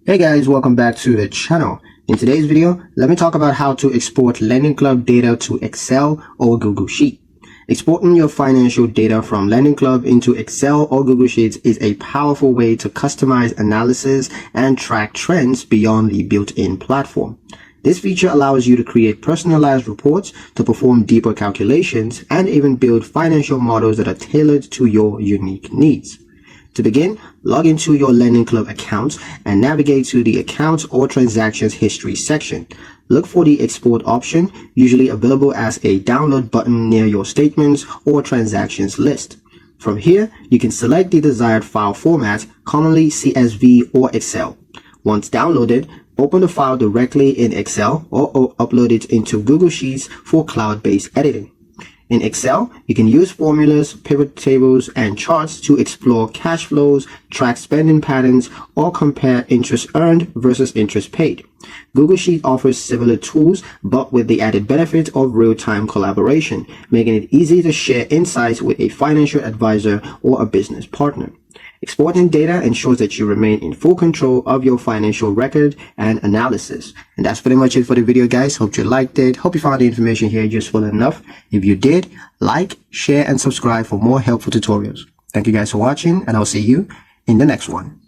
Hey guys, welcome back to the channel. In today's video, let me talk about how to export Lendingclub data to Excel or Google Sheet. Exporting your financial data from Lendingclub into Excel or Google Sheets is a powerful way to customize analysis and track trends beyond the built-in platform. This feature allows you to create personalized reports, to perform deeper calculations, and even build financial models that are tailored to your unique needs. To begin, log into your Lendingclub account and navigate to the Accounts or Transactions History section. Look for the Export option, usually available as a download button near your Statements or Transactions list. From here, you can select the desired file format, commonly CSV or Excel. Once downloaded, open the file directly in Excel or upload it into Google Sheets for cloud-based editing. In Excel, you can use formulas, pivot tables, and charts to explore cash flows, track spending patterns, or compare interest earned versus interest paid. Google Sheets offers similar tools, but with the added benefit of real-time collaboration, making it easy to share insights with a financial advisor or a business partner. Exporting data ensures that you remain in full control of your financial record and analysis. And that's pretty much it for the video, guys. Hope you liked it. Hope you found the information here useful enough. If you did, like, share, and subscribe for more helpful tutorials. Thank you guys for watching, and I'll see you in the next one.